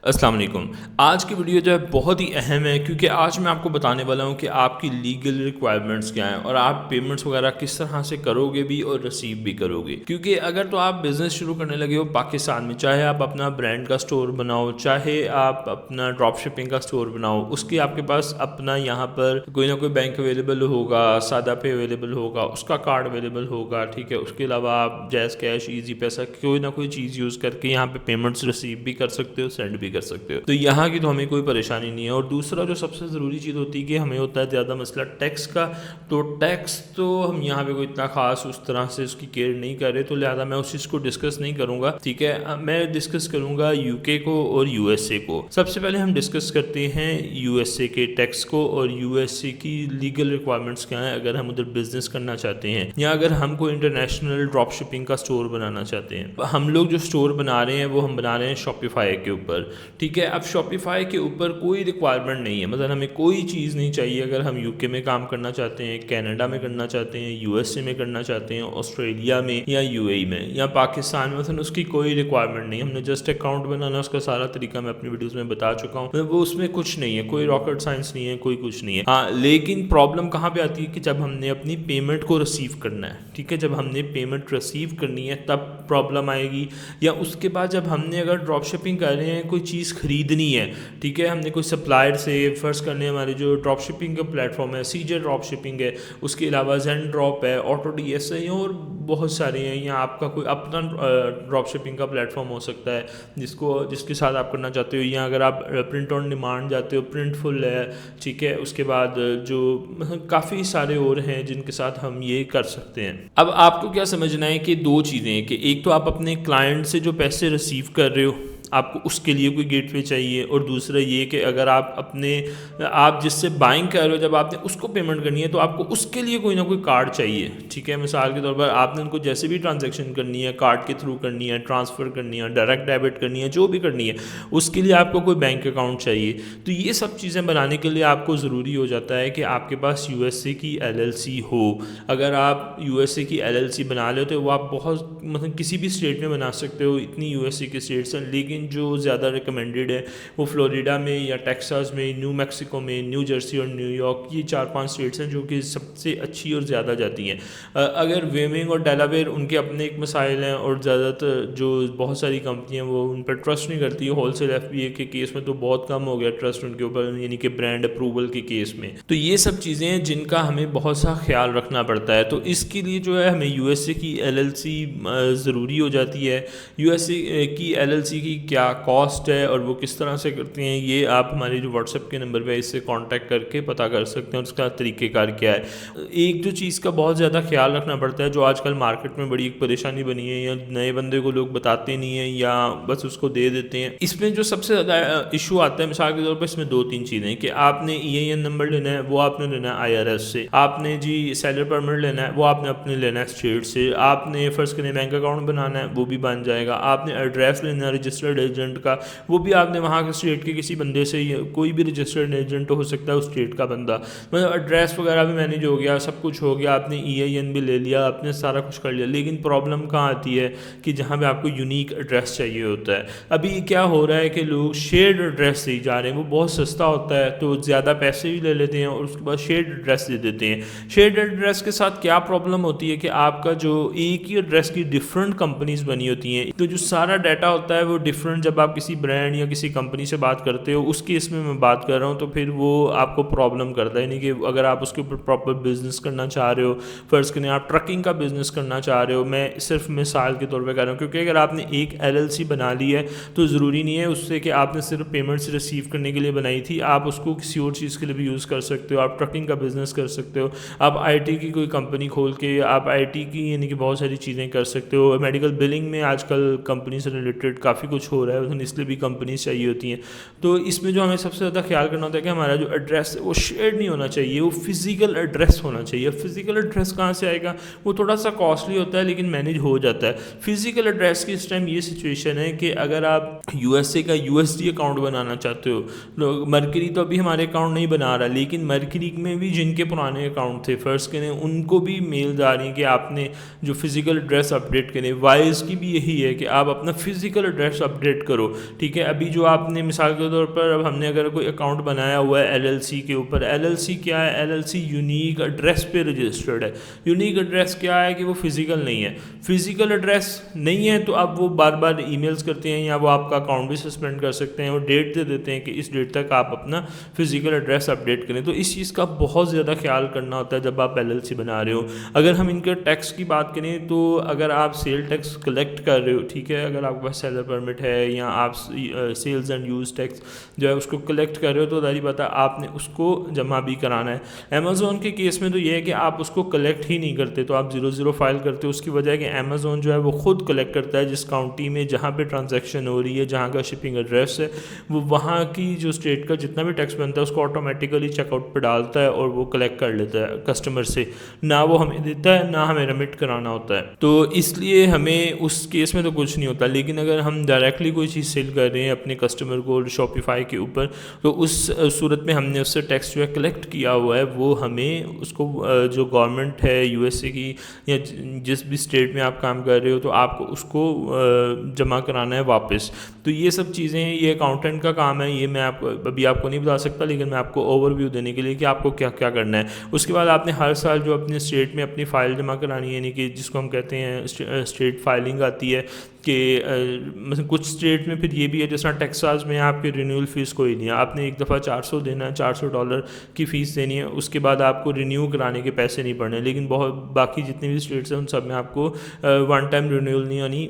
अस्सलाम वालेकुम। आज की वीडियो जो है बहुत ही अहम है क्योंकि आज मैं आपको बताने वाला हूँ कि आपकी लीगल रिक्वायरमेंट्स क्या हैं और आप पेमेंट्स वगैरह किस तरह से करोगे भी और रिसीव भी करोगे। क्योंकि अगर तो आप बिज़नेस शुरू करने लगे हो पाकिस्तान में, चाहे आप अपना ब्रांड का स्टोर बनाओ, चाहे आप अपना ड्रॉप शिपिंग का स्टोर बनाओ, उसके आपके पास अपना यहाँ पर कोई ना कोई बैंक अवेलेबल होगा, सादा पे अवेलेबल होगा, उसका कार्ड अवेलेबल होगा, ठीक है। उसके अलावा आप जैज़ कैश, ईजी पैसा, कोई ना कोई चीज़ यूज़ करके यहाँ पे पेमेंट्स रिसीव भी कर सकते हो, सेंड भी कर सकते हो। तो यहाँ की तो हमें कोई परेशानी नहीं है। और दूसरा जो सबसे ज़रूरी चीज़ होती है कि हमें होता है ज़्यादा मसला टैक्स का। तो टैक्स तो हम यहाँ पे कोई इतना खास उस तरह से उसकी केयर नहीं कर रहे, तो लिहाजा मैं उस चीज़ को डिस्कस नहीं करूँगा, ठीक है। मैं डिस्कस करूँगा यूके को और यूएसए को। सबसे पहले हम डिस्कस करते हैं यूएसए के टैक्स को और यूएसए की लीगल रिक्वायरमेंट्स क्या हैं अगर हम उधर बिजनेस करना चाहते हैं या अगर हम कोई इंटरनेशनल ड्रॉप शिपिंग का स्टोर बनाना चाहते हैं। हम लोग जो स्टोर बना रहे हैं वो हम बना रहे हैं शॉपिफाई के ऊपर, ठीक है। अब शॉपिफाई के ऊपर कोई रिक्वायरमेंट नहीं है, मतलब हमें कोई चीज़ नहीं चाहिए अगर हम यूके में काम करना चाहते हैं, कनाडा में करना चाहते हैं, यूएसए में करना चाहते हैं, ऑस्ट्रेलिया में या यूएई में या पाकिस्तान में, मतलब उसकी कोई रिक्वायरमेंट नहीं। हमने जस्ट अकाउंट बनाना, उसका सारा तरीका मैं अपनी वीडियोज़ में बता चुका हूँ। मतलब वो उसमें कुछ नहीं है, कोई रॉकेट साइंस नहीं है, कोई कुछ नहीं है। हाँ, लेकिन प्रॉब्लम कहाँ पे आती है कि जब हमने अपनी पेमेंट को रिसीव करना है, ठीक है, जब हमने पेमेंट रिसीव करनी है तब प्रॉब्लम आएगी। या उसके बाद जब हमने अगर ड्रॉप शिपिंग कर रहे हैं, कोई चीज़ खरीदनी है, ठीक है, हमने कोई सप्लायर से फर्स्ट करने, हमारे जो ड्रॉप शिपिंग का प्लेटफॉर्म है सीजे ड्रॉप शिपिंग है, उसके अलावा जेन ड्रॉप है, ऑटो डीएस है और बहुत सारे हैं। या आपका कोई अपना ड्रॉप शिपिंग का प्लेटफॉर्म हो सकता है जिसके साथ आप करना चाहते हो। या अगर आप प्रिंट ऑन डिमांड जाते हो, प्रिंटफुल है, ठीक है। उसके बाद जो काफ़ी सारे और हैं जिनके साथ हम ये कर सकते हैं। अब आपको क्या समझना है कि दो चीज़ें हैं कि एक तो आप अपने क्लाइंट से जो पैसे रिसीव कर रहे हो आपको उसके लिए कोई गेटवे चाहिए, और दूसरा ये कि अगर आप जिससे बाइंग कर रहे हो, जब आपने उसको पेमेंट करनी है तो आपको उसके लिए कोई ना कोई कार्ड चाहिए, ठीक है। मिसाल के तौर पर आपने उनको जैसे भी ट्रांजैक्शन करनी है, कार्ड के थ्रू करनी है, ट्रांसफ़र करनी है, डायरेक्ट डेबिट करनी है, जो भी करनी है, उसके लिए आपको कोई बैंक अकाउंट चाहिए। तो ये सब चीज़ें बनाने के लिए आपको ज़रूरी हो जाता है कि आपके पास यूएसए की एलएलसी हो। अगर आप यूएसए की एलएलसी बना लेते हो, वो आप बहुत मतलब किसी भी स्टेट में बना सकते हो, इतनी यूएसए के स्टेट्स हैं, लेकिन जो ज़्यादा रिकमेंडेड है वो फ्लोरिडा में या टेक्सास में, न्यू मैक्सिको में, न्यू जर्सी और न्यूयॉर्क, ये 4-5 स्टेट्स हैं जो कि सबसे अच्छी और ज़्यादा जाती हैं। अगर वेमिंग और डेलावेयर, उनके अपने एक मसाइल हैं और ज़्यादातर जो बहुत सारी कंपनियां वो उन पर ट्रस्ट नहीं करती है। होलसेल एफबीए के केस में तो बहुत कम हो गया ट्रस्ट उनके ऊपर, यानी कि ब्रांड अप्रूवल के केस में। तो ये सब चीज़ें हैं जिनका हमें बहुत सा ख्याल रखना पड़ता है। तो इसके लिए जो है हमें यूएसए की एलएलसी ज़रूरी हो जाती है। यूएसए की एलएलसी की क्या कॉस्ट है और वो किस तरह से करते हैं, ये आप हमारे जो व्हाट्सएप के नंबर पे इससे कांटेक्ट करके पता कर सकते हैं, और उसका तरीक़ेकार क्या है। एक जो चीज़ का बहुत ज़्यादा ख्याल रखना पड़ता है, जो आजकल मार्केट में बड़ी एक परेशानी बनी है, या नए बंदे को लोग बताते नहीं हैं या बस उसको दे देते हैं। इसमें जो सबसे ज़्यादा इशू आता है, मिसाल के तौर पर इसमें 2-3 चीज़ें कि आपने EIN नंबर लेना है, वो आपने लेना है IRS से। आपने जी सेलर परमिट लेना है, वो आपने अपने लेना है स्टेट से। आपने फर्स्ट करें बैंक अकाउंट बनाना है, वो भी बन जाएगा। आपने एड्रेस लेना है रजिस्टर्ड एजेंट का, वो भी आपने वहाँ के स्टेट के किसी बंदे से, कोई भी रजिस्टर्ड एजेंट हो सकता है उस स्टेट का बंदा, मतलब एड्रेस वगैरह भी मैनेज हो गया, सब कुछ हो गया। आपने EIN भी ले लिया, आपने सारा कुछ कर लिया, लेकिन प्रॉब्लम कहाँ आती है कि जहाँ पे आपको यूनिक एड्रेस चाहिए होता है। अभी क्या हो रहा है कि लोग शेयर्ड एड्रेस से ही जा रहे हैं, वो बहुत सस्ता होता है तो ज़्यादा पैसे भी ले लेते हैं और उसके बाद शेयर्ड एड्रेस दे देते हैं। शेयर्ड एड्रेस के साथ क्या प्रॉब्लम होती है कि आपका जो एक ही एड्रेस की डिफरेंट कंपनीज बनी होती हैं, तो जो सारा डाटा होता है वो डिफरेंट, जब आप किसी ब्रांड या किसी कंपनी से बात करते हो, उस केस में मैं बात कर रहा हूँ, तो फिर वो आपको प्रॉब्लम करता है। यानी कि अगर आप उसके ऊपर प्रॉपर बिजनेस करना चाह रहे हो, फ़र्ज़ करें आप ट्रकिंग का बिजनेस करना चाह रहे हो, मैं सिर्फ मिसाल के तौर पे कह रहा हूँ, क्योंकि अगर आपने एक LLC बना ली है तो ज़रूरी नहीं है उससे कि आपने सिर्फ पेमेंट्स रिसीव करने के लिए बनाई थी, आप उसको किसी और चीज़ के लिए भी यूज़ कर सकते हो। आप ट्रकिंग का बिजनेस कर सकते हो, आप IT की कोई कंपनी खोल के आप IT की यानी कि बहुत सारी चीज़ें कर सकते हो। मेडिकल बिलिंग में आजकल कंपनी से रिलेटेड काफ़ी कुछ हो रहा है, इसलिए भी कंपनीज चाहिए होती हैं। तो इसमें जो हमें सबसे ज़्यादा ख्याल करना होता है कि हमारा जो एड्रेस है वो शेयर्ड नहीं होना चाहिए, वो फिजिकल एड्रेस होना चाहिए। फिजिकल एड्रेस कहाँ से आएगा, वो थोड़ा सा कॉस्टली होता है लेकिन मैनेज हो जाता है। फिजिकल एड्रेस की इस टाइम ये सिचुएशन है कि अगर आप यूएसए का USD अकाउंट बनाना चाहते हो, मरकरी तो अभी हमारे अकाउंट नहीं बना रहा, लेकिन मरकरी में भी जिनके पुराने अकाउंट थे फर्स्ट के, उनको भी मेल्स आ रही हैं कि आपने जो फिजिकल एड्रेस अपडेट करें। वाइज की भी यही है कि आप अपना फिजिकल एड्रेस अपडेट अपडेट करो। ठीक है, अभी जो आपने मिसाल के तौर पर अब हमने अगर कोई अकाउंट बनाया हुआ है LLC के ऊपर, LLC क्या है, LLC यूनिक एड्रेस पे रजिस्टर्ड है। यूनिक एड्रेस क्या है कि वो फिजिकल नहीं है, फिजिकल एड्रेस नहीं है तो अब वो बार बार ईमेल्स करते हैं या वो आपका अकाउंट भी सस्पेंड कर सकते हैं और डेट दे देते हैं कि इस डेट तक आप अपना फिजिकल एड्रेस अपडेट करें। तो इस चीज़ का बहुत ज़्यादा ख्याल करना होता है जब आप LLC बना रहे हो। अगर हम इनके टैक्स की बात करें तो अगर आप सेल टैक्स कलेक्ट कर रहे हो, ठीक है, अगर आपके पास सेलर परमिट है या आप सेल्स एंड यूज़ टैक्स जो है उसको कलेक्ट कर रहे हो तो दारी बात है आपने उसको जमा भी कराना है। अमेज़ोन के केस में तो ये है कि आप उसको कलेक्ट ही नहीं करते, तो आप 00 फाइल करते हो। उसकी वजह है कि अमेज़ोन जो है वो खुद कलेक्ट करता है जिस काउंटी में जहाँ पे ट्रांजैक्शन हो रही है, जहाँ का शिपिंग एड्रेस है, वो वहाँ की जो स्टेट का जितना भी टैक्स बनता है उसको ऑटोमेटिकली चेकआउट पे डालता है और वो कलेक्ट कर लेता है कस्टमर से, ना वो हमें देता है ना हमें रेमिट कराना होता है। तो इसलिए हमें उस केस में तो कुछ नहीं होता। लेकिन अगर हम डायरेक्टली कोई चीज़ सेल कर रहे हैं अपने कस्टमर को शॉपिफाई के ऊपर, तो उस सूरत में हमने उससे टैक्स जो है कलेक्ट किया हुआ है वो हमें उसको जो गवर्नमेंट है USA की या जिस भी स्टेट में आप काम कर रहे हो तो आपको उसको जमा कराना है वापस। तो ये सब चीज़ें ये अकाउंटेंट का काम है, ये मैं आपको अभी आपको नहीं बता सकता, लेकिन मैं आपको ओवरव्यू देने के लिए कि आपको क्या क्या करना है। उसके बाद आपने हर साल जो अपने स्टेट में अपनी फ़ाइल जमा करानी है, यानी कि जिसको हम कहते हैं स्टेट फाइलिंग आती है कि मतलब कुछ स्टेट में फिर ये भी है, जैसा टेक्सास में आपकी रिन्यूअल फ़ीस कोई नहीं है, आपने एक दफ़ा 400 देना है, $400 की फ़ीस देनी है, उसके बाद आपको रिन्यू कराने के पैसे नहीं पड़ने। लेकिन बहुत बाकी जितने भी स्टेट्स हैं उन सब में आपको वन टाइम रिन्यूअल नहीं होनी,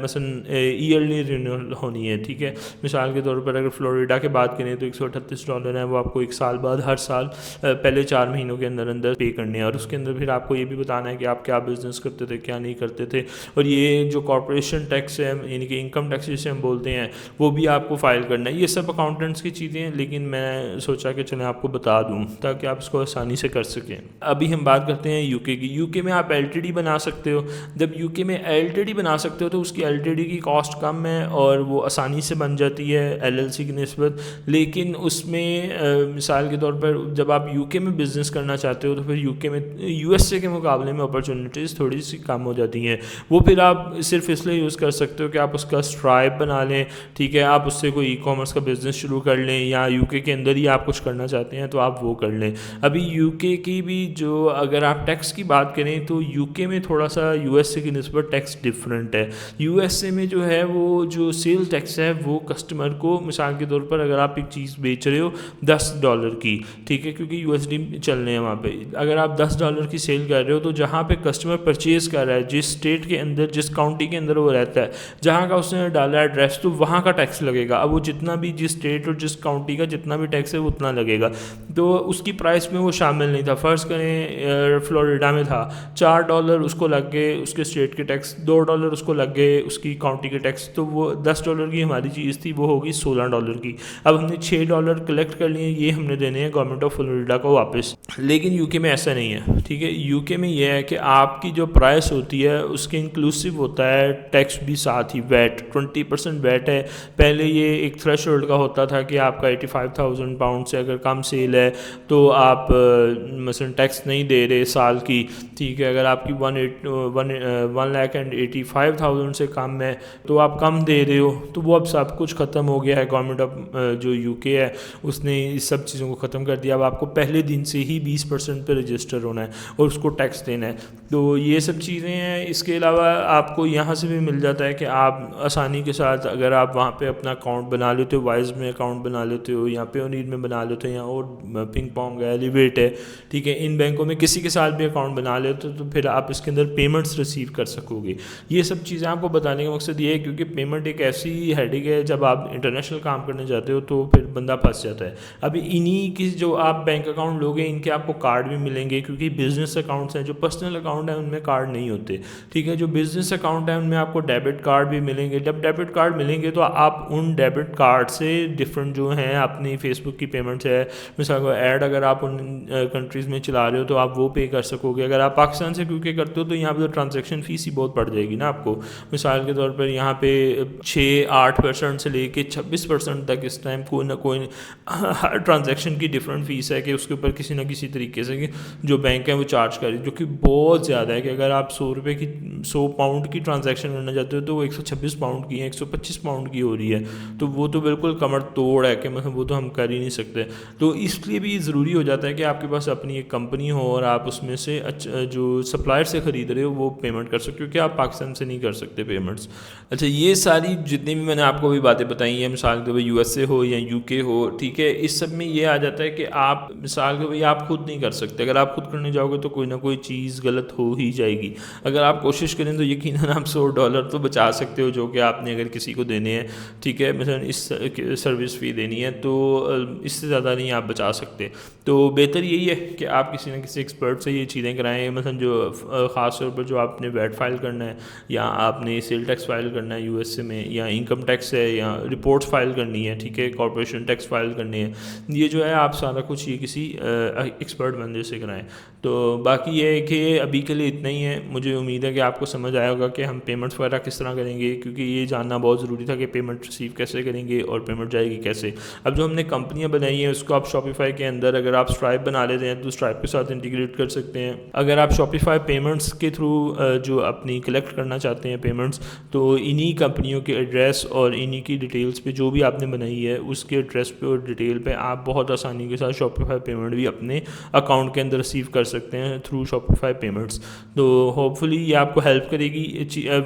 मसलन ईयरली रिन्यूअल होनी है। ठीक है, मिसाल के तौर पर अगर फ्लोरिडा की बात करें तो $138 है, वो आपको एक साल बाद हर साल पहले 4 महीनों के अंदर अंदर पे करने हैं। और उसके अंदर फिर आपको ये भी बताना है कि आप क्या बिज़नेस करते थे क्या नहीं करते थे, और ये जो कॉर्पोरेशन टैक्स है यानी कि इनकम टैक्स जिसे हम बोलते हैं वो भी आपको फाइल करना है। ये सब अकाउंटेंट्स की चीज़ें हैं, लेकिन मैं सोचा कि चलें आपको बता दूं ताकि आप इसको आसानी से कर सकें। अभी हम बात करते हैं यूके की। यूके में आप LTD बना सकते हो। जब यूके में LTD बना सकते हो तो उसकी LTD की कॉस्ट कम है और वो आसानी से बन जाती है LLC की निस्बत। लेकिन उसमें मिसाल के तौर पर जब आप यूके में बिज़नेस करना चाहते हो तो फिर यूके में USA के मुकाबले में अपॉर्चुनिटीज़ थोड़ी सी कम हो जाती हैं। वो फिर आप सिर्फ इसलिए यूज़ कर सकते हो कि आप उसका स्ट्राइप बना लें, ठीक है, आप उससे कोई ई-कॉमर्स का बिज़नेस शुरू कर लें, या यूके के अंदर ही आप कुछ करना चाहते हैं तो आप वो कर लें। अभी यूके की भी जो अगर आप टैक्स की बात करें तो यूके में थोड़ा सा USA की निस्बत टैक्स डिफरेंट है। USA में जो है वो जो सेल टैक्स है वो कस्टमर को, मिसाल के तौर पर अगर आप एक चीज़ बेच रहे हो $10 की, ठीक है, क्योंकि USD चल रहे हैं वहाँ पे, अगर आप $10 की सेल कर रहे हो तो जहाँ पे कस्टमर परचेज़ कर रहा है, जिस स्टेट के अंदर जिस काउंटी के अंदर वो रहता है, जहाँ का उसने डाला एड्रेस, तो वहाँ का टैक्स लगेगा। अब वो जितना भी जिस स्टेट और जिस काउंटी का जितना भी टैक्स है वो उतना लगेगा। तो उसकी प्राइस में वो शामिल नहीं था। फ़र्ज़ करें फ्लोरिडा में था, $4 उसको लग गए उसके स्टेट के टैक्स, $2 उसको लग गए उसकी काउंटी के टैक्स, तो वो $10 की हमारी चीज़ थी वो होगी $16 की। अब हमने $6 कलेक्ट कर लिए, ये हमने देने हैं गवर्नमेंट ऑफ फ्लोरिडा को वापस। लेकिन यूके में ऐसा नहीं है, ठीक है। यूके में यह है कि आपकी जो प्राइस होती है उसके इंक्लूसिव होता है टैक्स भी साथ ही, वैट 20% वैट है। पहले ये एक थ्रेशोल्ड का होता था कि आपका 85,000 पाउंड से अगर कम सेल है तो आप मसलन टैक्स नहीं दे रहे साल की, ठीक है। अगर आपकी 1,85,000 से कम है तो आप कम दे रहे हो, तो वो अब सब कुछ ख़त्म हो गया है। गवर्नमेंट ऑफ जो यूके है उसने इस सब चीज़ों को ख़त्म कर दिया। अब आपको पहले दिन से ही 20% पे रजिस्टर होना है और उसको टैक्स देना है। तो ये सब चीज़ें हैं। इसके अलावा आपको यहाँ से भी मिल जाता है कि आप आसानी के साथ अगर आप वहाँ पे अपना अकाउंट बना लेते हो, वाइज में अकाउंट बना लेते हो या पेयोनीर में बना लेते हो या और पिंग पोंग है, एलिवेट है, ठीक है, इन बैंकों में किसी के साथ भी अकाउंट बना लेते हो तो फिर आप इसके अंदर पेमेंट्स रिसीव कर सकोगे। ये सब चीज़ें आपको बताने का मकसद ये है क्योंकि पेमेंट एक ऐसी हेडिक है, जब आप इंटरनेशनल काम करने जाते हो तो फिर बंदा फंस जाता है। अभी इन्हीं की जो आप बैंक अकाउंट लोगे इनके आपको कार्ड भी मिलेंगे, क्योंकि बिजनेस अकाउंट्स हैं, जो पर्सनल अकाउंट है उनमें कार्ड नहीं होते, ठीक है। जो बिजनेस अकाउंट है उनमें आपको डेबिट कार्ड भी मिलेंगे। जब डेबिट कार्ड मिलेंगे तो आप उन डेबिट कार्ड से डिफरेंट जो हैं अपनी फेसबुक की पेमेंट्स है, मिसाल को ऐड अगर आप उन कंट्रीज़ में चला रहे हो तो आप वो पे कर सकोगे। अगर आप पाकिस्तान से क्योंकि करते हो तो यहाँ पे तो ट्रांजैक्शन फ़ीस ही बहुत बढ़ जाएगी ना आपको। मिसाल के तौर पर यहाँ पे 6-8% से लेके 26% तक इस टाइम कोई ना कोई हर ट्रांजैक्शन की डिफरेंट फ़ीस है कि उसके ऊपर किसी ना किसी तरीके से जो बैंक है वो चार्ज करे, जो कि बहुत ज़्यादा है कि अगर आप 100 पाउंड की ट्रांजैक्शन करना जाते हो तो वो 126 पाउंड की है, 125 पाउंड की हो रही है, तो वो तो बिल्कुल कमर तोड़ है कि मतलब वो तो हम कर ही नहीं सकते। तो इसलिए भी ज़रूरी हो जाता है कि आपके पास अपनी एक कंपनी हो और आप उसमें से जो सप्लायर से ख़रीद रहे हो वो पेमेंट कर सकते हो, क्योंकि आप पाकिस्तान से नहीं कर सकते पेमेंट्स। अच्छा, ये सारी जितनी भी मैंने आपको भी बातें बताई हैं, मिसाल के भाई यूएसए हो या यूके हो, ठीक है, इस सब में ये आ जाता है कि आप मिसाल के भाई आप खुद नहीं कर सकते। अगर आप खुद करने जाओगे तो कोई ना कोई चीज़ गलत हो ही जाएगी। अगर आप कोशिश करें तो यकीनन आप $100 तो बचा सकते हो, जो कि आपने अगर किसी को देने हैं, ठीक है, मतलब इस सर्विस फ़ी देनी है, तो इससे ज़्यादा नहीं आप बचा सकते। तो बेहतर यही है कि आप किसी न किसी एक्सपर्ट से ये चीज़ें कराएँ, मतलब जो ख़ास तौर पर जो आपने वैट फाइल करना है या आपने सेल टैक्स फाइल करना है यूएसए में, या इनकम टैक्स है, या रिपोर्ट्स फाइल करनी है, ठीक है, कॉर्पोरेशन टैक्स फाइल करनी है, ये जो है आप सारा कुछ ये किसी एक्सपर्ट बंदे से कराएं। तो बाकी ये है कि अभी के लिए इतना ही है। मुझे उम्मीद है कि आपको समझ आया होगा कि हम पेमेंट्स वगैरह किस तरह करेंगे, क्योंकि ये जानना बहुत ज़रूरी था कि पेमेंट रिसीव कैसे करेंगे और पेमेंट जाएगी कैसे। अब जो हमने कंपनियाँ बनाई हैं उसको आप शॉपिफाई के अंदर, अगर आप स्ट्राइप बना लेते हैं तो स्ट्राइप के साथ इंटीग्रेट कर सकते हैं। अगर आप शॉपिफाई पेमेंट्स के थ्रू जो अपनी कलेक्ट करना चाहते हैं पेमेंट्स, तो इन्हीं कंपनियों के एड्रेस और इन्हीं की डिटेल्स पे जो भी आपने बनाई है उसके एड्रेस पे और डिटेल पे आप बहुत आसानी के साथ शॉपिफाई पेमेंट भी अपने अकाउंट के अंदर रिसीव कर सकते हैं थ्रू शॉपिफाई पेमेंट्स। तो होपफुली ये आपको हेल्प करेगी।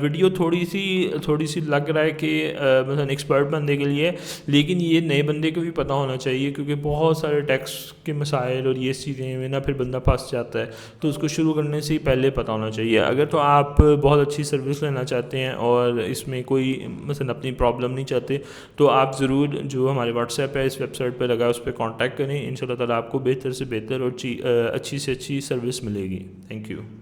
वीडियो थोड़ी सी लग रहा है कि मतलब एक्सपर्ट बंदे के लिए, लेकिन ये नए बंदे को भी पता होना चाहिए, क्योंकि बहुत सारे टैक्स के मसाइल और ये चीज़ें में ना फिर बंदा फंस जाता है, तो उसको शुरू करने से ही पहले पता होना चाहिए। अगर तो आप बहुत अच्छी सर्विस लेना चाहते हैं और इसमें कोई मतलब अपनी प्रॉब्लम नहीं चाहते, तो आप ज़रूर जो हमारे व्हाट्सएप है इस वेबसाइट पर लगा है उस पर कॉन्टैक्ट करें। इंशाल्लाह ताला आपको बेहतर से बेहतर और अच्छी से अच्छी सर्विस मिलेगी। Thank you.